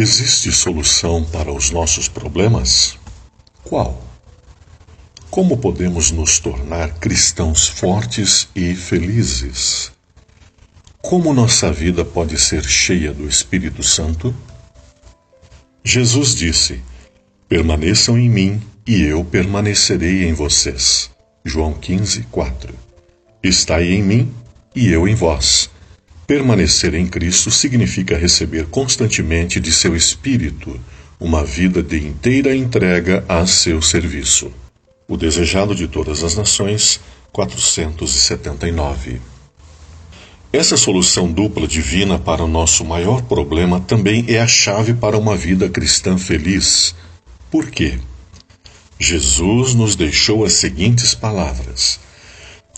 Existe solução para os nossos problemas? Qual? Como podemos nos tornar cristãos fortes e felizes? Como nossa vida pode ser cheia do Espírito Santo? Jesus disse: permaneçam em mim e eu permanecerei em vocês. João 15:4. Estai em mim e eu em vós. Permanecer em Cristo significa receber constantemente de seu Espírito uma vida de inteira entrega a seu serviço. O Desejado de Todas as Nações, 479. Essa solução dupla divina para o nosso maior problema também é a chave para uma vida cristã feliz. Por quê? Jesus nos deixou as seguintes palavras: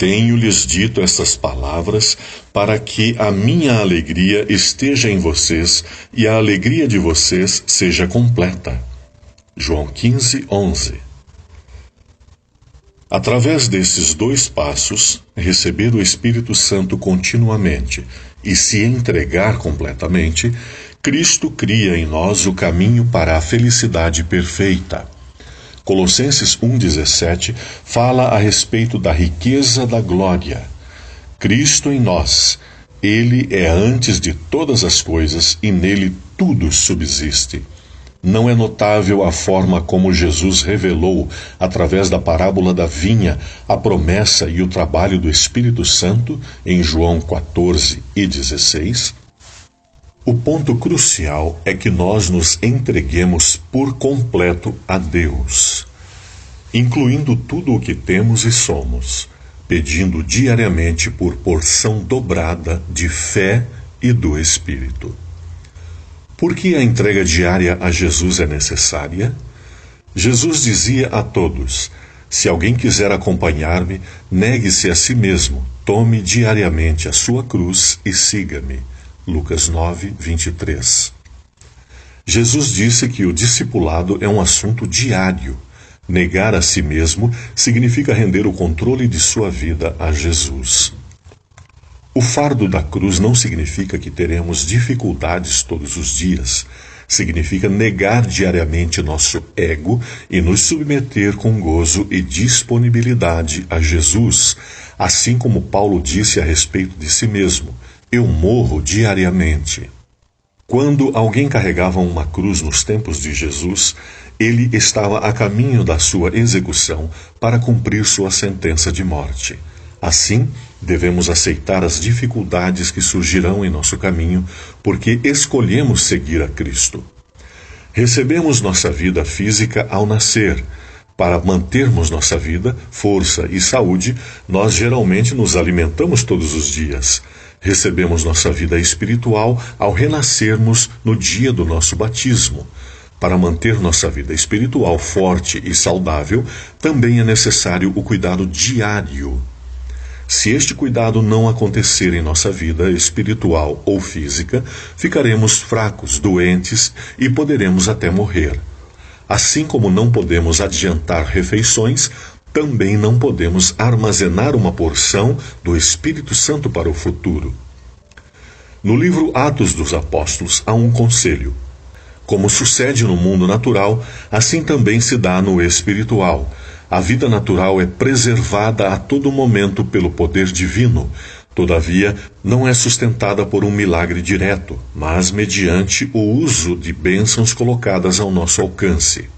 tenho-lhes dito estas palavras para que a minha alegria esteja em vocês e a alegria de vocês seja completa. João 15:11. Através desses dois passos, receber o Espírito Santo continuamente e se entregar completamente, Cristo cria em nós o caminho para a felicidade perfeita. Colossenses 1,17 fala a respeito da riqueza da glória. Cristo em nós, Ele é antes de todas as coisas e nele tudo subsiste. Não é notável a forma como Jesus revelou, através da parábola da vinha, a promessa e o trabalho do Espírito Santo em João 14:16? O ponto crucial é que nós nos entreguemos por completo a Deus, incluindo tudo o que temos e somos, pedindo diariamente por porção dobrada de fé e do Espírito. Por que a entrega diária a Jesus é necessária? Jesus dizia a todos: se alguém quiser acompanhar-me, negue-se a si mesmo, tome diariamente a sua cruz e siga-me. Lucas 9:23. Jesus disse que o discipulado é um assunto diário. Negar a si mesmo significa render o controle de sua vida a Jesus. O fardo da cruz não significa que teremos dificuldades todos os dias. Significa negar diariamente nosso ego e nos submeter com gozo e disponibilidade a Jesus, assim como Paulo disse a respeito de si mesmo: eu morro diariamente. Quando alguém carregava uma cruz nos tempos de Jesus, ele estava a caminho da sua execução para cumprir sua sentença de morte. Assim, devemos aceitar as dificuldades que surgirão em nosso caminho, porque escolhemos seguir a Cristo. Recebemos nossa vida física ao nascer. Para mantermos nossa vida, força e saúde, nós geralmente nos alimentamos todos os dias. Recebemos nossa vida espiritual ao renascermos no dia do nosso batismo. Para manter nossa vida espiritual forte e saudável, também é necessário o cuidado diário. Se este cuidado não acontecer em nossa vida espiritual ou física, ficaremos fracos, doentes e poderemos até morrer. Assim como não podemos adiantar refeições, também não podemos armazenar uma porção do Espírito Santo para o futuro. No livro Atos dos Apóstolos há um conselho. Como sucede no mundo natural, assim também se dá no espiritual. A vida natural é preservada a todo momento pelo poder divino. Todavia, não é sustentada por um milagre direto, mas mediante o uso de bênçãos colocadas ao nosso alcance.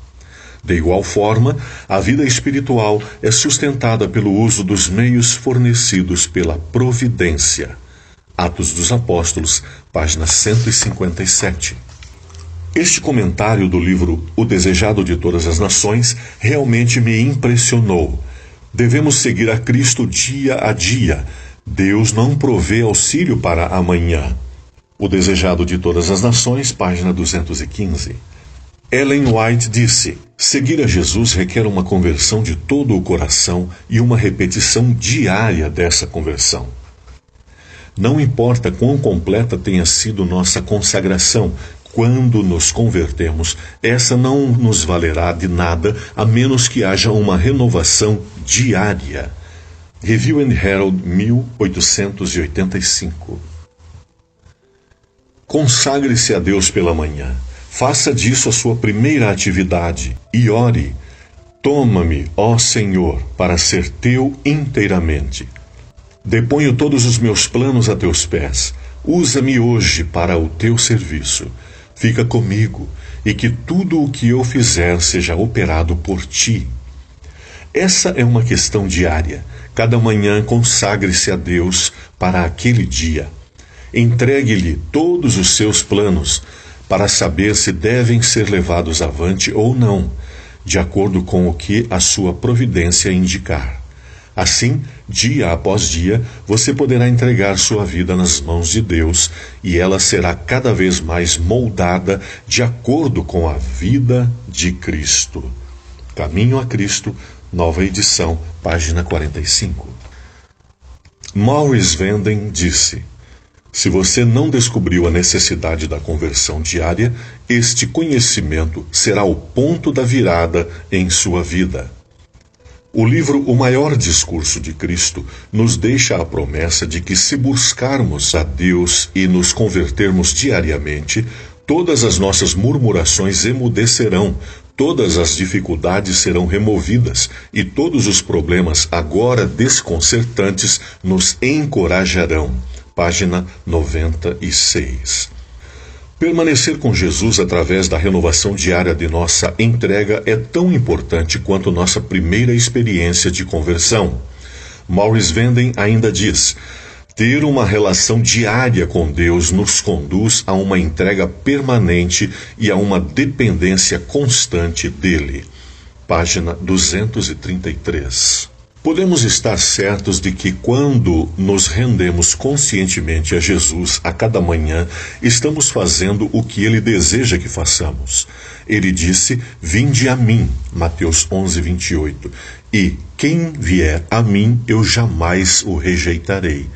De igual forma, a vida espiritual é sustentada pelo uso dos meios fornecidos pela providência. Atos dos Apóstolos, página 157. Este comentário do livro O Desejado de Todas as Nações realmente me impressionou. Devemos seguir a Cristo dia a dia. Deus não provê auxílio para amanhã. O Desejado de Todas as Nações, página 215. Ellen White disse: seguir a Jesus requer uma conversão de todo o coração e uma repetição diária dessa conversão. Não importa quão completa tenha sido nossa consagração, quando nos convertemos, essa não nos valerá de nada a menos que haja uma renovação diária. Review and Herald, 1885. Consagre-se a Deus pela manhã. Faça disso a sua primeira atividade e ore: toma-me, ó Senhor, para ser teu inteiramente. Deponho todos os meus planos a teus pés. Usa-me hoje para o teu serviço. Fica comigo, e que tudo o que eu fizer seja operado por ti. Essa é uma questão diária. Cada manhã consagre-se a Deus para aquele dia. Entregue-lhe todos os seus planos, para saber se devem ser levados avante ou não, de acordo com o que a sua providência indicar. Assim, dia após dia, você poderá entregar sua vida nas mãos de Deus e ela será cada vez mais moldada de acordo com a vida de Cristo. Caminho a Cristo, nova edição, página 45. Maurice Vanden disse: se você não descobriu a necessidade da conversão diária, este conhecimento será o ponto da virada em sua vida. O livro O Maior Discurso de Cristo nos deixa a promessa de que, se buscarmos a Deus e nos convertermos diariamente, todas as nossas murmurações emudecerão, todas as dificuldades serão removidas e todos os problemas agora desconcertantes nos encorajarão. Página 96. Permanecer com Jesus através da renovação diária de nossa entrega é tão importante quanto nossa primeira experiência de conversão. Maurice Vanden ainda diz: ter uma relação diária com Deus nos conduz a uma entrega permanente e a uma dependência constante dele. Página 233. Podemos estar certos de que, quando nos rendemos conscientemente a Jesus a cada manhã, estamos fazendo o que ele deseja que façamos. Ele disse: vinde a mim, Mateus 11:28, e quem vier a mim, eu jamais o rejeitarei.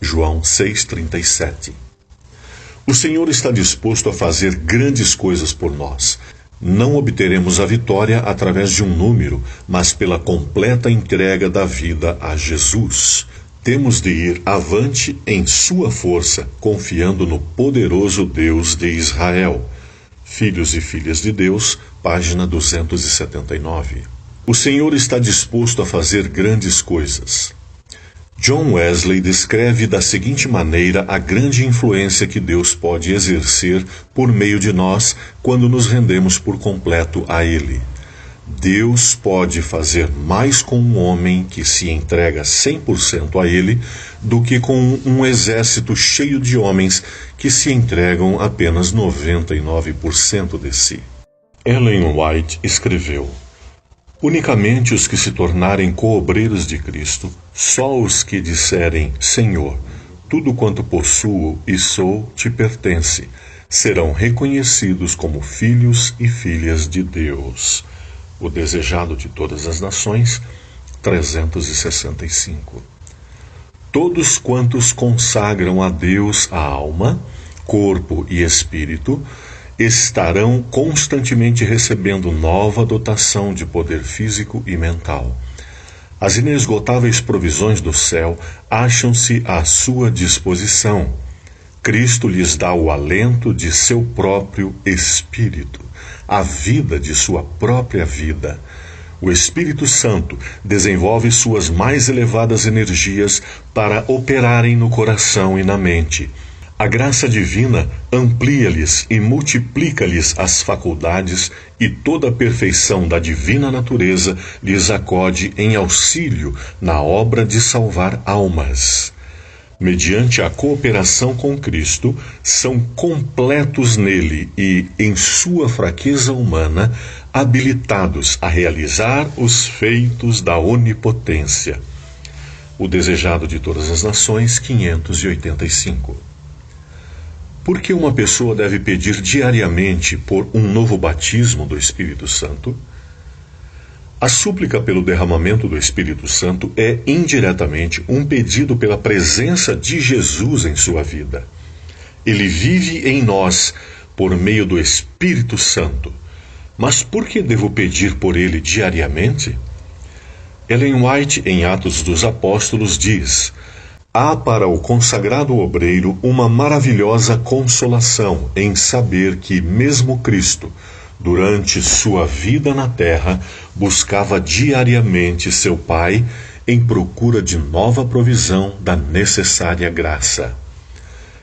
João 6:37. O Senhor está disposto a fazer grandes coisas por nós. Não obteremos a vitória através de um número, mas pela completa entrega da vida a Jesus. Temos de ir avante em sua força, confiando no poderoso Deus de Israel. Filhos e Filhas de Deus, página 279. O Senhor está disposto a fazer grandes coisas. John Wesley descreve da seguinte maneira a grande influência que Deus pode exercer por meio de nós quando nos rendemos por completo a Ele. Deus pode fazer mais com um homem que se entrega 100% a Ele do que com um exército cheio de homens que se entregam apenas 99% de si. Ellen White escreveu: unicamente os que se tornarem coobreiros de Cristo, só os que disserem: Senhor, tudo quanto possuo e sou te pertence, serão reconhecidos como filhos e filhas de Deus. O Desejado de Todas as Nações, 365. Todos quantos consagram a Deus a alma, corpo e espírito, estarão constantemente recebendo nova dotação de poder físico e mental. As inesgotáveis provisões do céu acham-se à sua disposição. Cristo lhes dá o alento de seu próprio espírito, a vida de sua própria vida. O Espírito Santo desenvolve suas mais elevadas energias para operarem no coração e na mente. A graça divina amplia-lhes e multiplica-lhes as faculdades, e toda a perfeição da divina natureza lhes acode em auxílio na obra de salvar almas. Mediante a cooperação com Cristo, são completos nele e, em sua fraqueza humana, habilitados a realizar os feitos da onipotência. O Desejado de Todas as Nações, 585. Por que uma pessoa deve pedir diariamente por um novo batismo do Espírito Santo? A súplica pelo derramamento do Espírito Santo é indiretamente um pedido pela presença de Jesus em sua vida. Ele vive em nós por meio do Espírito Santo. Mas por que devo pedir por ele diariamente? Ellen White, em Atos dos Apóstolos, diz: Há para o consagrado obreiro uma maravilhosa consolação em saber que mesmo Cristo, durante sua vida na terra, buscava diariamente seu Pai em procura de nova provisão da necessária graça.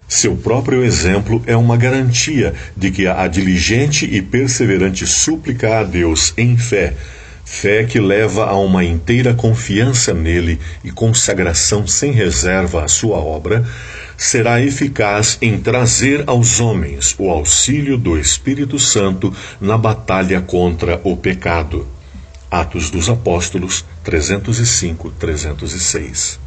Seu próprio exemplo é uma garantia de que a diligente e perseverante súplica a Deus em fé, fé que leva a uma inteira confiança nele e consagração sem reserva à sua obra, será eficaz em trazer aos homens o auxílio do Espírito Santo na batalha contra o pecado. Atos dos Apóstolos 305-306.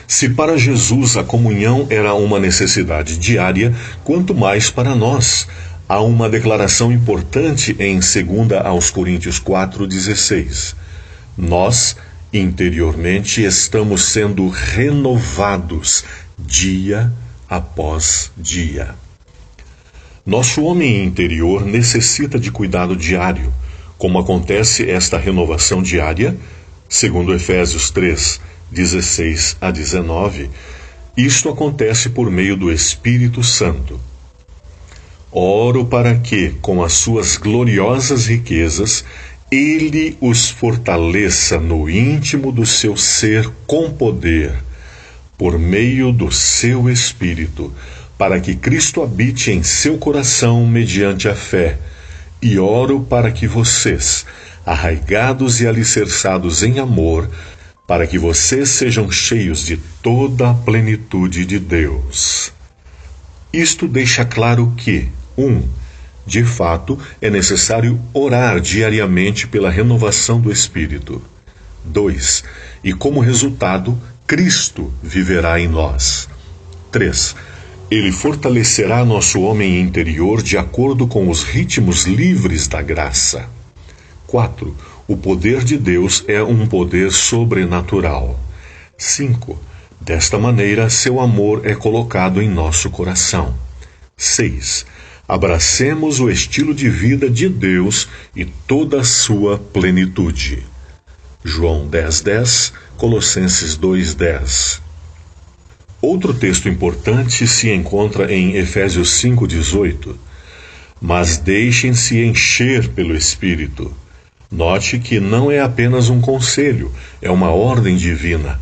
Se para Jesus a comunhão era uma necessidade diária, quanto mais para nós. Há uma declaração importante em 2 aos Coríntios 4,16. Nós, interiormente, estamos sendo renovados dia após dia. Nosso homem interior necessita de cuidado diário. Como acontece esta renovação diária? Segundo Efésios 3:16-19, isto acontece por meio do Espírito Santo. Oro para que, com as suas gloriosas riquezas, Ele os fortaleça no íntimo do seu ser com poder, por meio do seu Espírito, para que Cristo habite em seu coração mediante a fé. E oro para que vocês, arraigados e alicerçados em amor, para que vocês sejam cheios de toda a plenitude de Deus. Isto deixa claro que, de fato, é necessário orar diariamente pela renovação do Espírito. 2. E como resultado, Cristo viverá em nós. 3. Ele fortalecerá nosso homem interior de acordo com os ritmos livres da graça. 4. O poder de Deus é um poder sobrenatural. 5. Desta maneira, seu amor é colocado em nosso coração. 6. Abracemos o estilo de vida de Deus e toda a sua plenitude. João 10:10, Colossenses 2:10. Outro texto importante se encontra em Efésios 5:18. Mas deixem-se encher pelo Espírito. Note que não é apenas um conselho, é uma ordem divina.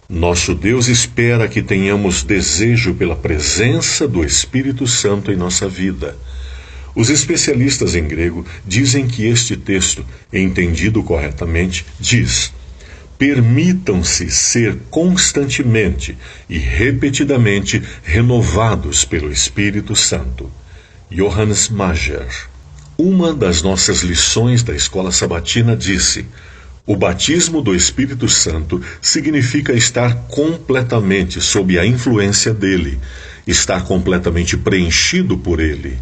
Nosso Deus espera que tenhamos desejo pela presença do Espírito Santo em nossa vida. Os especialistas em grego dizem que este texto, entendido corretamente, diz: permitam-se ser constantemente e repetidamente renovados pelo Espírito Santo. Johannes Mager. Uma das nossas lições da escola sabatina disse: o batismo do Espírito Santo significa estar completamente sob a influência dele, estar completamente preenchido por ele.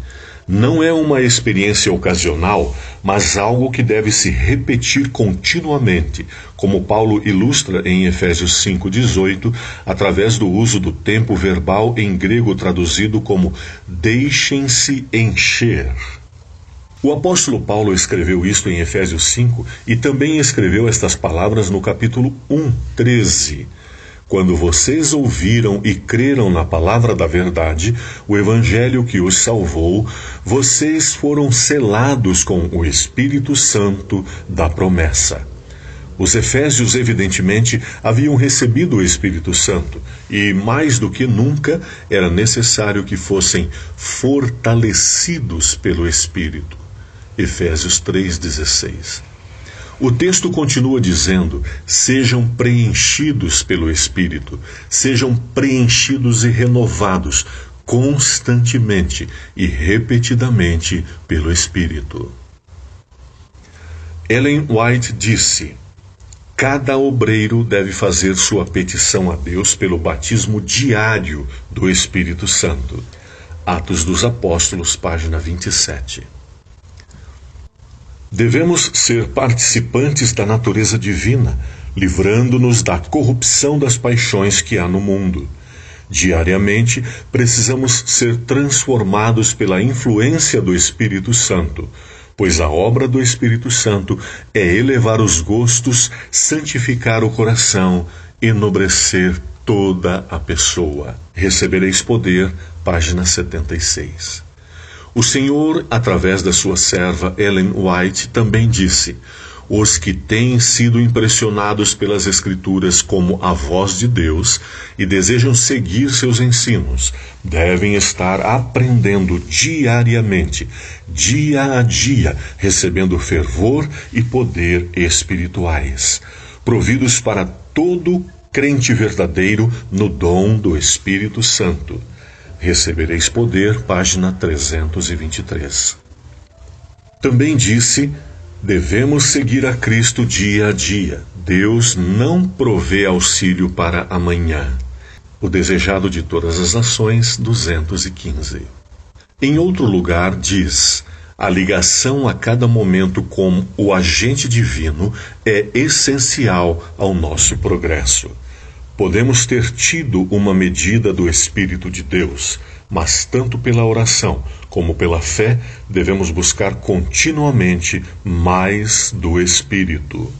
Não é uma experiência ocasional, mas algo que deve se repetir continuamente, como Paulo ilustra em Efésios 5:18, através do uso do tempo verbal em grego traduzido como deixem-se encher. O apóstolo Paulo escreveu isto em Efésios 5 e também escreveu estas palavras no capítulo 1:13. Quando vocês ouviram e creram na palavra da verdade, o evangelho que os salvou, vocês foram selados com o Espírito Santo da promessa. Os efésios, evidentemente, haviam recebido o Espírito Santo e, mais do que nunca, era necessário que fossem fortalecidos pelo Espírito. Efésios 3:16. O texto continua dizendo: sejam preenchidos pelo Espírito, sejam preenchidos e renovados constantemente e repetidamente pelo Espírito. Ellen White disse: cada obreiro deve fazer sua petição a Deus pelo batismo diário do Espírito Santo. Atos dos Apóstolos, página 27. Devemos ser participantes da natureza divina, livrando-nos da corrupção das paixões que há no mundo. Diariamente, precisamos ser transformados pela influência do Espírito Santo, pois a obra do Espírito Santo é elevar os gostos, santificar o coração, enobrecer toda a pessoa. Recebereis poder, página 76. O Senhor, através da sua serva Ellen White, também disse: os que têm sido impressionados pelas Escrituras como a voz de Deus e desejam seguir seus ensinos, devem estar aprendendo diariamente, dia a dia, recebendo fervor e poder espirituais, providos para todo crente verdadeiro no dom do Espírito Santo. Recebereis poder, página 323. Também disse: devemos seguir a Cristo dia a dia. Deus não provê auxílio para amanhã. O desejado de todas as nações, 215. Em outro lugar diz: a ligação a cada momento com o agente divino é essencial ao nosso progresso. Podemos ter tido uma medida do Espírito de Deus, mas tanto pela oração como pela fé devemos buscar continuamente mais do Espírito.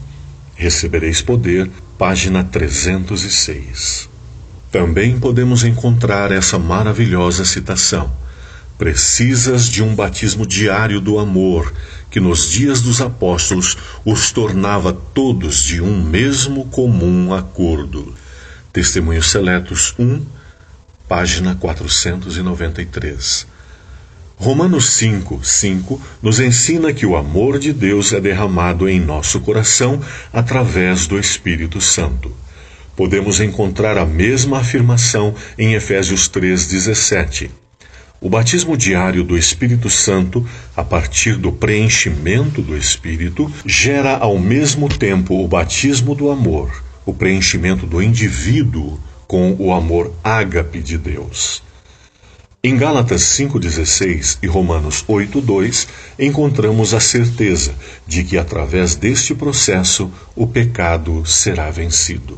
Recebereis poder, página 306. Também podemos encontrar essa maravilhosa citação: precisas de um batismo diário do amor, que nos dias dos apóstolos os tornava todos de um mesmo comum acordo. Testemunhos Seletos 1, página 493. Romanos 5:5 nos ensina que o amor de Deus é derramado em nosso coração através do Espírito Santo. Podemos encontrar a mesma afirmação em Efésios 3:17. O batismo diário do Espírito Santo, a partir do preenchimento do Espírito, gera ao mesmo tempo o batismo do amor, o preenchimento do indivíduo com o amor ágape de Deus. Em Gálatas 5:16 e Romanos 8:2, encontramos a certeza de que através deste processo o pecado será vencido.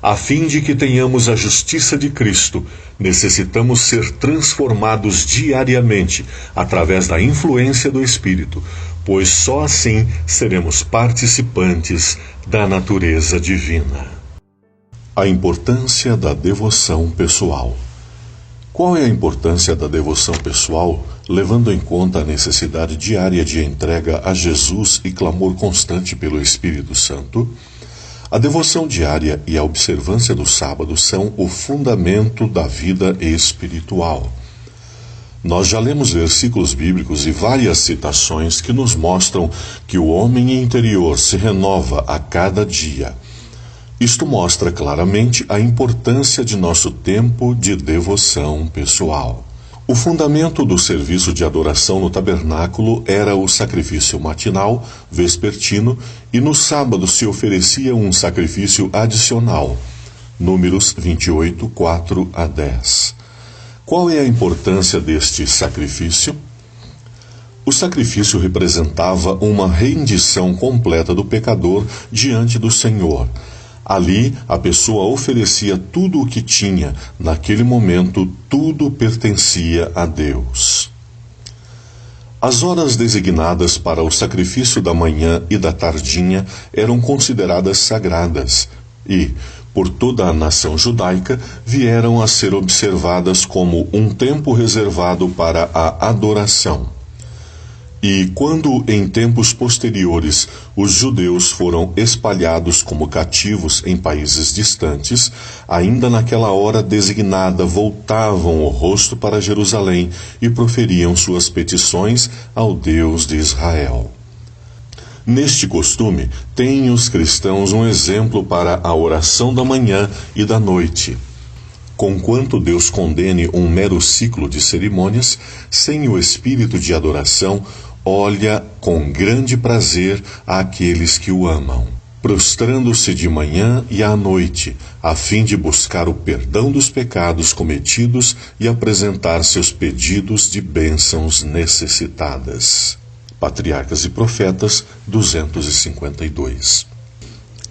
A fim de que tenhamos a justiça de Cristo, necessitamos ser transformados diariamente através da influência do Espírito, pois só assim seremos participantes da natureza divina. A importância da devoção pessoal. Qual é a importância da devoção pessoal, levando em conta a necessidade diária de entrega a Jesus e clamor constante pelo Espírito Santo? A devoção diária e a observância do sábado são o fundamento da vida espiritual. Nós já lemos versículos bíblicos e várias citações que nos mostram que o homem interior se renova a cada dia. Isto mostra claramente a importância de nosso tempo de devoção pessoal. O fundamento do serviço de adoração no tabernáculo era o sacrifício matinal, vespertino, e no sábado se oferecia um sacrifício adicional. Números 28, 4 a 10. Qual é a importância deste sacrifício? O sacrifício representava uma rendição completa do pecador diante do Senhor. Ali, a pessoa oferecia tudo o que tinha. Naquele momento, tudo pertencia a Deus. As horas designadas para o sacrifício da manhã e da tardinha eram consideradas sagradas e, por toda a nação judaica, vieram a ser observadas como um tempo reservado para a adoração. E quando, em tempos posteriores, os judeus foram espalhados como cativos em países distantes, ainda naquela hora designada voltavam o rosto para Jerusalém e proferiam suas petições ao Deus de Israel. Neste costume, têm os cristãos um exemplo para a oração da manhã e da noite. Conquanto Deus condene um mero ciclo de cerimônias, sem o espírito de adoração, olha com grande prazer àqueles que o amam, prostrando-se de manhã e à noite, a fim de buscar o perdão dos pecados cometidos e apresentar seus pedidos de bênçãos necessitadas. Patriarcas e Profetas, 252.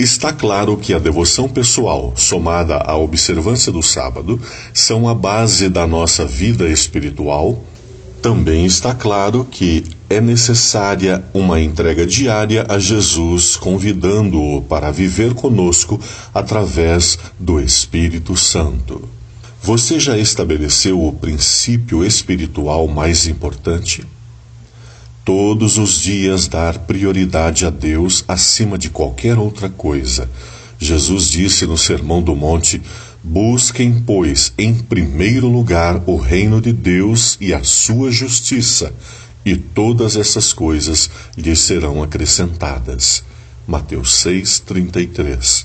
Está claro que a devoção pessoal, somada à observância do sábado, são a base da nossa vida espiritual. Também está claro que é necessária uma entrega diária a Jesus, convidando-o para viver conosco através do Espírito Santo. Você já estabeleceu o princípio espiritual mais importante? Todos os dias dar prioridade a Deus acima de qualquer outra coisa. Jesus disse no Sermão do Monte: busquem, pois, em primeiro lugar o reino de Deus e a sua justiça, e todas essas coisas lhes serão acrescentadas. Mateus 6:33.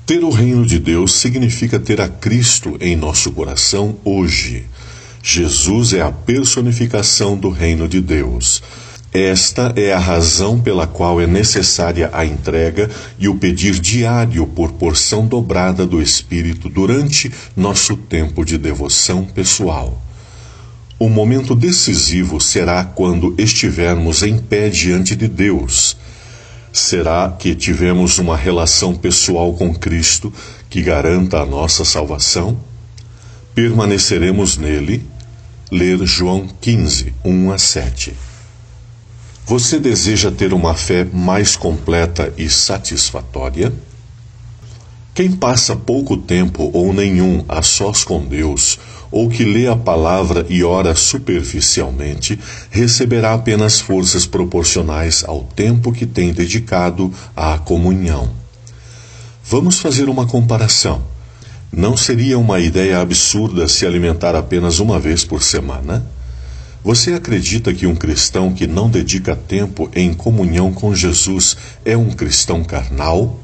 Ter o reino de Deus significa ter a Cristo em nosso coração hoje. Jesus é a personificação do reino de Deus. Esta é a razão pela qual é necessária a entrega e o pedir diário por porção dobrada do Espírito durante nosso tempo de devoção pessoal. O momento decisivo será quando estivermos em pé diante de Deus. Será que tivemos uma relação pessoal com Cristo que garanta a nossa salvação? Permaneceremos nele? Ler João 15, 1-7. Você deseja ter uma fé mais completa e satisfatória? Quem passa pouco tempo ou nenhum a sós com Deus, ou que lê a palavra e ora superficialmente, receberá apenas forças proporcionais ao tempo que tem dedicado à comunhão. Vamos fazer uma comparação. Não seria uma ideia absurda se alimentar apenas uma vez por semana? Você acredita que um cristão que não dedica tempo em comunhão com Jesus é um cristão carnal?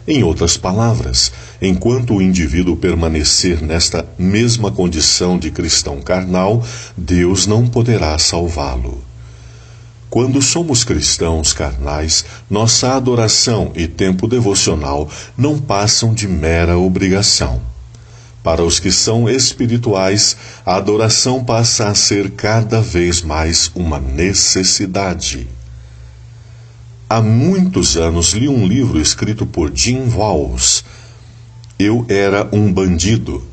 Em outras palavras, enquanto o indivíduo permanecer nesta mesma condição de cristão carnal, Deus não poderá salvá-lo. Quando somos cristãos carnais, nossa adoração e tempo devocional não passam de mera obrigação. Para os que são espirituais, a adoração passa a ser cada vez mais uma necessidade. Há muitos anos li um livro escrito por Jim Walls. Eu era um bandido.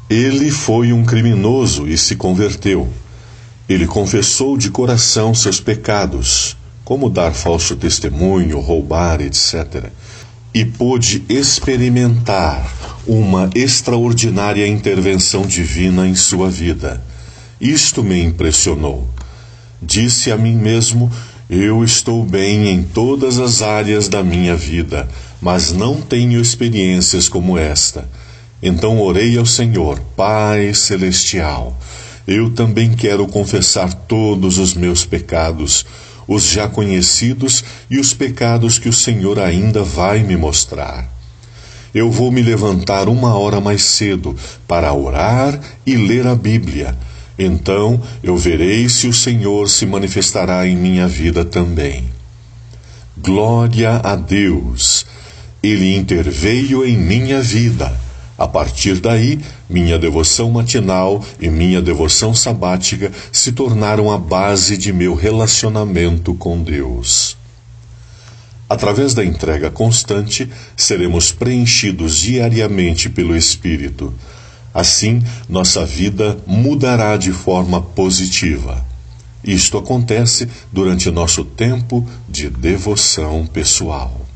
Ele foi um criminoso e se converteu. Ele confessou de coração seus pecados, como dar falso testemunho, roubar, etc. E pôde experimentar uma extraordinária intervenção divina em sua vida. Isto me impressionou. Disse a mim mesmo: eu estou bem em todas as áreas da minha vida, mas não tenho experiências como esta. Então orei ao Senhor: Pai Celestial, eu também quero confessar todos os meus pecados, os já conhecidos e os pecados que o Senhor ainda vai me mostrar. Eu vou me levantar 1 hora mais cedo para orar e ler a Bíblia. Então eu verei se o Senhor se manifestará em minha vida também. Glória a Deus! Ele interveio em minha vida. A partir daí, minha devoção matinal e minha devoção sabática se tornaram a base de meu relacionamento com Deus. Através da entrega constante, seremos preenchidos diariamente pelo Espírito. Assim, nossa vida mudará de forma positiva. Isto acontece durante nosso tempo de devoção pessoal.